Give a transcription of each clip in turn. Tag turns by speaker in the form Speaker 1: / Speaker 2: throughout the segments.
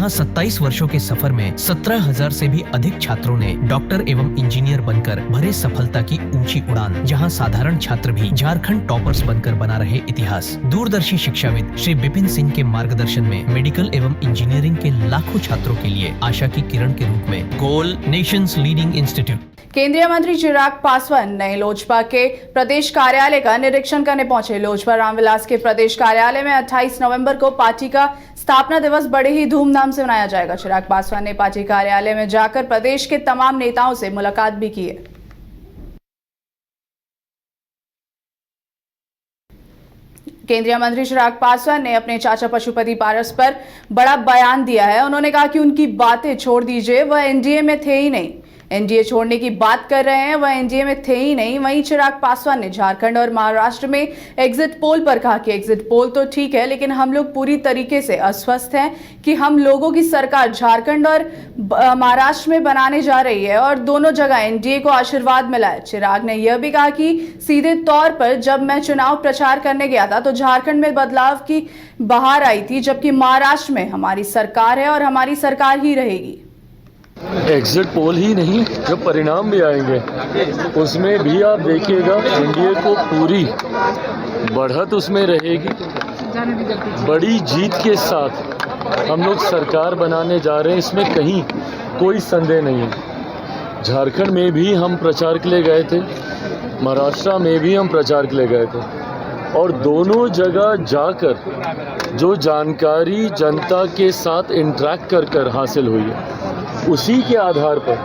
Speaker 1: जहां 27 वर्षों के सफर में 17,000 से भी अधिक छात्रों ने डॉक्टर एवं इंजीनियर बनकर भरे सफलता की ऊंची उड़ान। जहां साधारण छात्र भी झारखंड टॉपर्स बनकर बना रहे इतिहास। दूरदर्शी शिक्षाविद श्री विपिन सिंह के मार्गदर्शन में मेडिकल एवं इंजीनियरिंग के लाखों छात्रों के लिए आशा की किरण के रूप में गोल नेशंस लीडिंग इंस्टीट्यूट।
Speaker 2: केंद्रीय मंत्री चिराग पासवान नए लोजपा के प्रदेश कार्यालय का निरीक्षण करने पहुंचे। लोजपा रामविलास के प्रदेश कार्यालय में 28 नवंबर को पार्टी का स्थापना दिवस बड़े ही धूमधाम से मनाया जाएगा। चिराग पासवान ने पार्टी कार्यालय में जाकर प्रदेश के तमाम नेताओं से मुलाकात भी की है। केंद्रीय मंत्री चिराग पासवान ने अपने चाचा पशुपति पारस पर बड़ा बयान दिया है। उन्होंने कहा कि उनकी बातें छोड़ दीजिए, वह एनडीए में थे ही नहीं। एनडीए छोड़ने की बात कर रहे हैं, वह एनडीए में थे ही नहीं। वहीं चिराग पासवान ने झारखंड और महाराष्ट्र में एग्जिट पोल पर कहा कि एग्जिट पोल तो ठीक है, लेकिन हम लोग पूरी तरीके से अस्वस्थ हैं कि हम लोगों की सरकार झारखंड और महाराष्ट्र में बनाने जा रही है और दोनों जगह एनडीए को आशीर्वाद मिला है। चिराग ने यह भी कहा कि सीधे तौर पर जब मैं चुनाव प्रचार करने गया था तो झारखंड में बदलाव की बहार आई थी, जबकि महाराष्ट्र में हमारी सरकार है और हमारी सरकार ही रहेगी।
Speaker 3: एग्जिट पोल ही नहीं, जब परिणाम भी आएंगे उसमें भी आप देखिएगा एनडीए को पूरी बढ़त उसमें रहेगी। बड़ी जीत के साथ हम लोग सरकार बनाने जा रहे हैं, इसमें कहीं कोई संदेह नहीं है। झारखंड में भी हम प्रचार के लिए गए थे, महाराष्ट्र में भी हम प्रचार के लिए गए थे और दोनों जगह जाकर जो जानकारी जनता के साथ इंटरेक्ट कर हासिल हुई है, उसी के आधार पर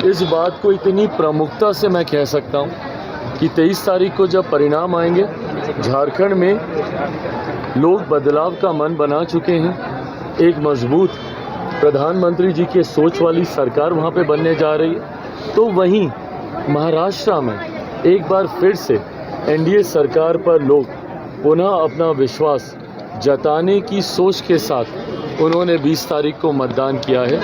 Speaker 3: इस बात को इतनी प्रमुखता से मैं कह सकता हूं कि 23 तारीख को जब परिणाम आएंगे, झारखंड में लोग बदलाव का मन बना चुके हैं। एक मजबूत प्रधानमंत्री जी के सोच वाली सरकार वहां पे बनने जा रही है। तो वहीं महाराष्ट्र में एक बार फिर से एनडीए सरकार पर लोग पुनः अपना विश्वास जताने की सोच के साथ उन्होंने 20 तारीख को मतदान किया है।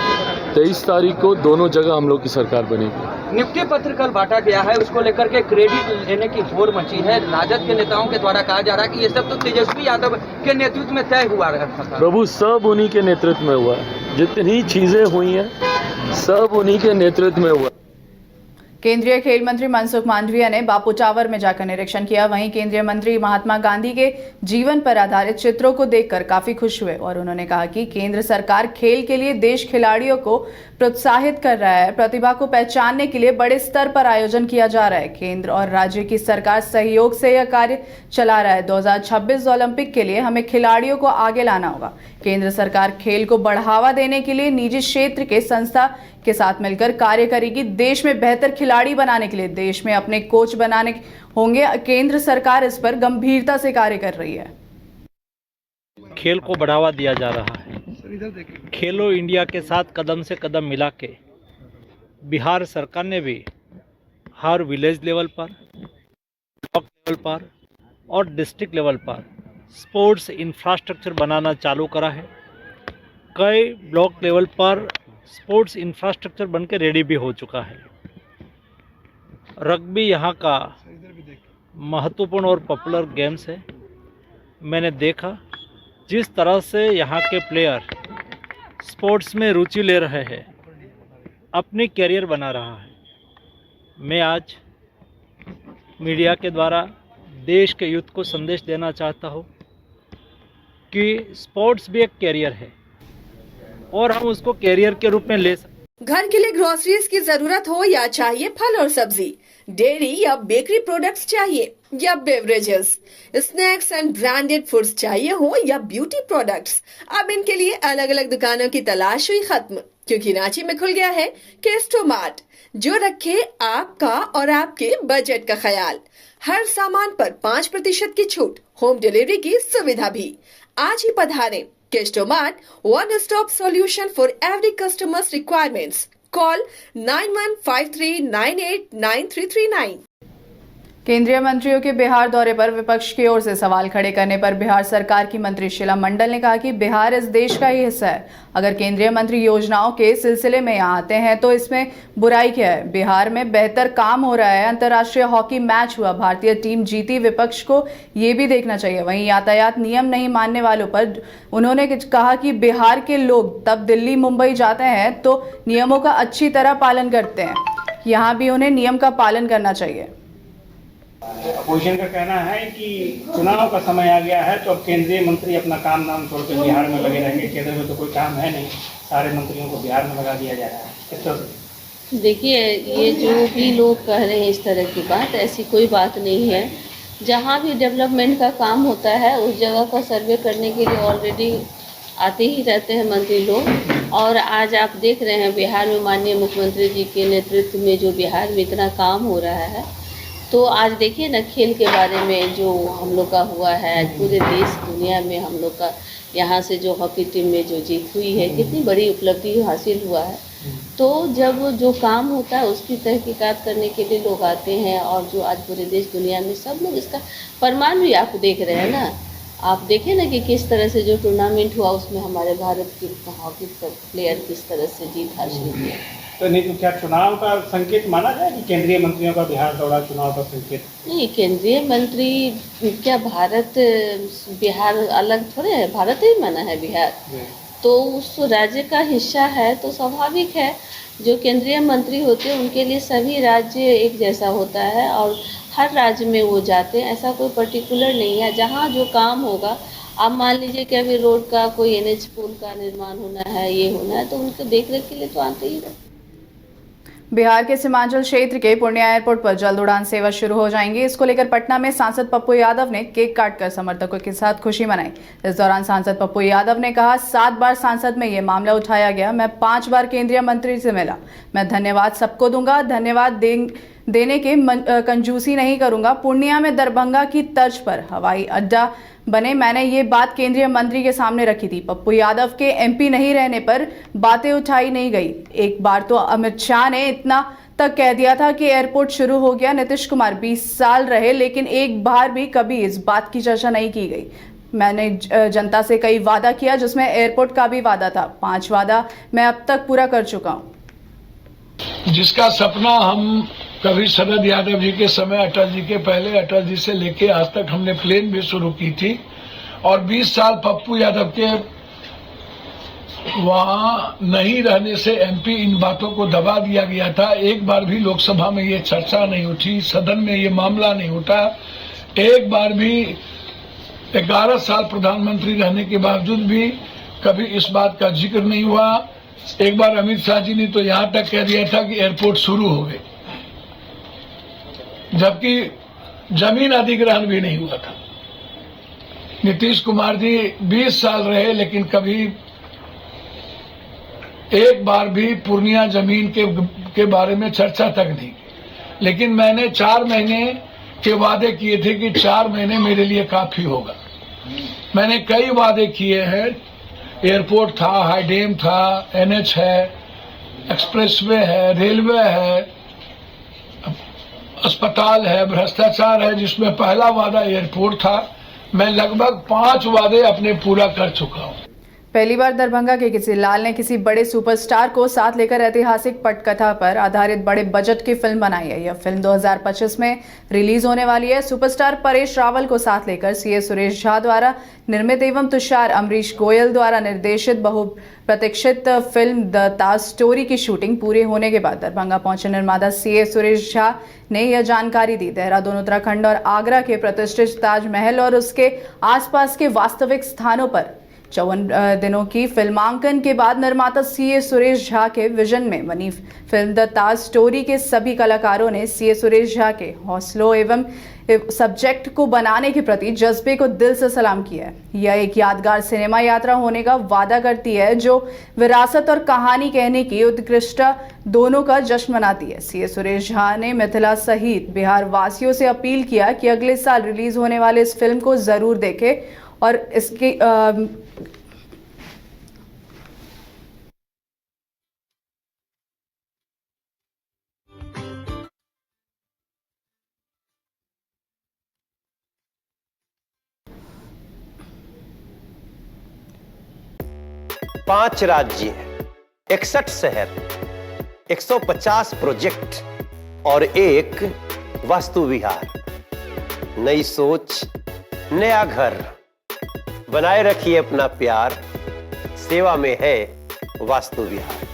Speaker 3: 23 तारीख को दोनों जगह हम लोग की सरकार बनेगी।
Speaker 4: नियुक्ति पत्र कल बांटा गया है, उसको लेकर के क्रेडिट लेने की होड़ मची है। राजद के नेताओं के द्वारा कहा जा रहा है कि ये सब तो तेजस्वी यादव के नेतृत्व में तय हुआ था।
Speaker 3: प्रभु, सब उन्हीं के नेतृत्व में हुआ है। जितनी चीजें हुई हैं सब उन्हीं के नेतृत्व में हुआ।
Speaker 2: केंद्रीय खेल मंत्री मनसुख मांडविया ने बापू टावर में जाकर निरीक्षण किया। वहीं केंद्रीय मंत्री महात्मा गांधी के जीवन पर आधारित चित्रों को देखकर काफी खुश हुए और उन्होंने कहा कि केंद्र सरकार खेल के लिए देश खिलाड़ियों को प्रोत्साहित कर रहा है। प्रतिभा को पहचानने के लिए बड़े स्तर पर आयोजन किया जा रहा है। केंद्र और राज्य की सरकार सहयोग से यह कार्य चला रहा है। 2026 ओलंपिक के लिए हमें खिलाड़ियों को आगे लाना होगा। केंद्र सरकार खेल को बढ़ावा देने के लिए निजी क्षेत्र के संस्था के साथ मिलकर कार्य करेगी। देश में बेहतर खिलाड़ी बनाने के लिए देश में अपने कोच बनाने होंगे। केंद्र सरकार इस पर गंभीरता से कार्य कर रही है।
Speaker 5: खेल को बढ़ावा दिया जा रहा है। खेलो इंडिया के साथ कदम से कदम मिला के बिहार सरकार ने भी हर विलेज लेवल पर, ब्लॉक लेवल पर और डिस्ट्रिक्ट लेवल पर स्पोर्ट्स इंफ्रास्ट्रक्चर बनाना चालू करा है। कई ब्लॉक लेवल पर स्पोर्ट्स इंफ्रास्ट्रक्चर बन के रेडी भी हो चुका है। रग्बी यहाँ का महत्वपूर्ण और पॉपुलर गेम्स है। मैंने देखा जिस तरह से यहाँ के प्लेयर स्पोर्ट्स में रुचि ले रहे हैं, अपनी कैरियर बना रहा है। मैं आज मीडिया के द्वारा देश के यूथ को संदेश देना चाहता हूँ कि स्पोर्ट्स भी एक कैरियर है और हम उसको कैरियर के रूप में ले सकते।
Speaker 6: घर के लिए ग्रोसरीज की जरूरत हो या चाहिए फल और सब्जी, डेयरी या बेकरी प्रोडक्ट्स चाहिए या beverages, snacks and branded foods चाहिए हो या ब्यूटी प्रोडक्ट्स, अब इनके लिए अलग अलग दुकानों की तलाश हुई खत्म, क्योंकि रांची में खुल गया है केस्टो मार्ट, जो रखे आपका और आपके बजट का ख्याल। हर सामान पर 5% की छूट, होम डिलीवरी की सुविधा भी। आज ही पधारें। Kesto Mart, one-stop solution for every customer's requirements. Call 9153989339.
Speaker 2: केंद्रीय मंत्रियों के बिहार दौरे पर विपक्ष की ओर से सवाल खड़े करने पर बिहार सरकार की मंत्री शीला मंडल ने कहा कि बिहार इस देश का ही हिस्सा है। अगर केंद्रीय मंत्री योजनाओं के सिलसिले में यहाँ आते हैं तो इसमें बुराई क्या है। बिहार में बेहतर काम हो रहा है। अंतर्राष्ट्रीय हॉकी मैच हुआ, भारतीय टीम जीती, विपक्ष को ये भी देखना चाहिए। वहीं यातायात नियम नहीं मानने वालों पर उन्होंने कहा कि बिहार के लोग तब दिल्ली मुंबई जाते हैं तो नियमों का अच्छी तरह पालन करते हैं, यहाँ भी उन्हें नियम का पालन करना चाहिए।
Speaker 7: अपोजिशन का कहना है कि चुनाव का समय आ गया है तो अब केंद्रीय मंत्री अपना काम नाम छोड़कर बिहार में लगे रहेंगे। केंद्र में तो कोई काम है नहीं, सारे मंत्रियों को बिहार में लगा दिया जा रहा है। किस तरह से?
Speaker 8: देखिए, ये जो भी लोग कह रहे हैं इस तरह की बात, ऐसी कोई बात नहीं है। जहाँ भी डेवलपमेंट का काम होता है उस जगह का सर्वे करने के लिए ऑलरेडी आते ही रहते हैं मंत्री लोग। और आज आप देख रहे हैं बिहार में माननीय मुख्यमंत्री जी के नेतृत्व में जो बिहार में इतना काम हो रहा है, तो आज देखिए ना खेल के बारे में जो हम लोग का हुआ है, आज पूरे देश दुनिया में हम लोग का यहाँ से जो हॉकी टीम में जो जीत हुई है, कितनी बड़ी उपलब्धि हासिल हुआ है। तो जब जो काम होता है उसकी तहकीकात करने के लिए लोग आते हैं, और जो आज पूरे देश दुनिया में सब लोग इसका प्रमाण भी आप देख रहे हैं ना। आप देखें ना कि किस तरह से जो टूर्नामेंट हुआ उसमें हमारे भारत के हॉकी प्लेयर किस तरह से जीत हासिल किया।
Speaker 7: तो नहीं तो क्या चुनाव का संकेत माना जाए कि केंद्रीय मंत्रियों का बिहार दौरा चुनाव का संकेत?
Speaker 8: नहीं, केंद्रीय मंत्री क्या भारत बिहार अलग थोड़े है, भारत ही माना है बिहार, तो उस राज्य का हिस्सा है। तो स्वाभाविक है जो केंद्रीय मंत्री होते हैं उनके लिए सभी राज्य एक जैसा होता है और हर राज्य में वो जाते हैं। ऐसा कोई पर्टिकुलर नहीं है। जहाँ जो काम होगा, आप मान लीजिए कि अभी रोड का कोई NH पुल का निर्माण होना है, ये होना है, तो उनके देख रेख के लिए तो आते ही रहते।
Speaker 2: बिहार के सीमांचल क्षेत्र के पूर्णिया एयरपोर्ट पर जल्द उड़ान सेवा शुरू हो जाएंगी। इसको लेकर पटना में सांसद पप्पू यादव ने केक काटकर समर्थकों के साथ खुशी मनाई। इस दौरान सांसद पप्पू यादव ने कहा, 7 बार सांसद में ये मामला उठाया गया, मैं 5 बार केंद्रीय मंत्री से मिला, मैं धन्यवाद सबको दूंगा, धन्यवाद देने के कंजूसी नहीं करूंगा। पूर्णिया में दरभंगा की तर्ज पर हवाई अड्डा बने, मैंने ये बात केंद्रीय मंत्री के सामने रखी थी। पप्पू यादव के MP नहीं रहने पर बातें उठाई नहीं गई। एक बार तो अमित शाह ने इतना तक कह दिया था कि एयरपोर्ट शुरू हो गया। नीतीश कुमार 20 साल रहे, लेकिन एक बार भी कभी इस बात की चर्चा नहीं की गई। मैंने जनता से कई वादा किया, जिसमें एयरपोर्ट का भी वादा था। 5 वादा मैं अब तक पूरा कर चुका हूँ।
Speaker 9: जिसका सपना हम कभी शरद यादव जी के समय, अटल जी के पहले, अटल जी से लेके आज तक हमने प्लेन भी शुरू की थी, और 20 साल पप्पू यादव के वहां नहीं रहने से MP इन बातों को दबा दिया गया था। एक बार भी लोकसभा में ये चर्चा नहीं उठी, सदन में ये मामला नहीं उठा। एक बार भी 11 साल प्रधानमंत्री रहने के बावजूद भी कभी इस बात का जिक्र नहीं हुआ। एक बार अमित शाह जी ने तो यहाँ तक कह दिया था कि एयरपोर्ट शुरू हो गए, जबकि जमीन अधिग्रहण भी नहीं हुआ था। नीतीश कुमार जी 20 साल रहे, लेकिन कभी एक बार भी पूर्णिया जमीन के बारे में चर्चा तक नहीं। लेकिन मैंने 4 महीने के वादे किए थे कि 4 महीने मेरे लिए काफी होगा। मैंने कई वादे किए हैं। एयरपोर्ट था, हाईडेम था, NH है, एक्सप्रेसवे है, रेलवे है, अस्पताल है, भ्रष्टाचार है, जिसमें पहला वादा एयरपोर्ट था। मैं लगभग 5 वादे अपने पूरा कर चुका हूँ।
Speaker 2: पहली बार दरभंगा के किसी लाल ने किसी बड़े सुपरस्टार को साथ लेकर ऐतिहासिक पटकथा पर आधारित बड़े बजट की फिल्म बनाई है। यह फिल्म 2025 में रिलीज होने वाली है। सुपरस्टार परेश रावल को साथ लेकर CA सुरेश झा द्वारा निर्मित एवं तुषार अमरीश गोयल द्वारा निर्देशित बहुप्रतीक्षित फिल्म द ताज स्टोरी की शूटिंग पूरे होने के बाद दरभंगा पहुंचे निर्माता CA सुरेश झा ने यह जानकारी दी। देहरादून, उत्तराखंड और आगरा के प्रतिष्ठित ताजमहल और उसके आसपास के वास्तविक स्थानों पर 54 दिनों की फिल्मांकन के बाद निर्माता CA सुरेश झा के विजन में बनी फिल्म द ताज स्टोरी के सभी कलाकारों ने CA सुरेश झा के हौसलों एवं सब्जेक्ट को बनाने के प्रति जज्बे को दिल से सलाम किया है। यह एक यादगार सिनेमा यात्रा होने का वादा करती है, जो विरासत और कहानी कहने की उत्कृष्टता दोनों का जश्न मनाती है। CA सुरेश झा ने मिथिला सहित बिहार वासियों से अपील किया कि अगले साल रिलीज होने वाले इस फिल्म को जरूर देखें और इसकी
Speaker 10: 5 राज्य, 61 शहर, 150 प्रोजेक्ट और एक वास्तु विहार। नई सोच, नया घर। बनाए रखिए अपना प्यार, सेवा में है वास्तु विहार।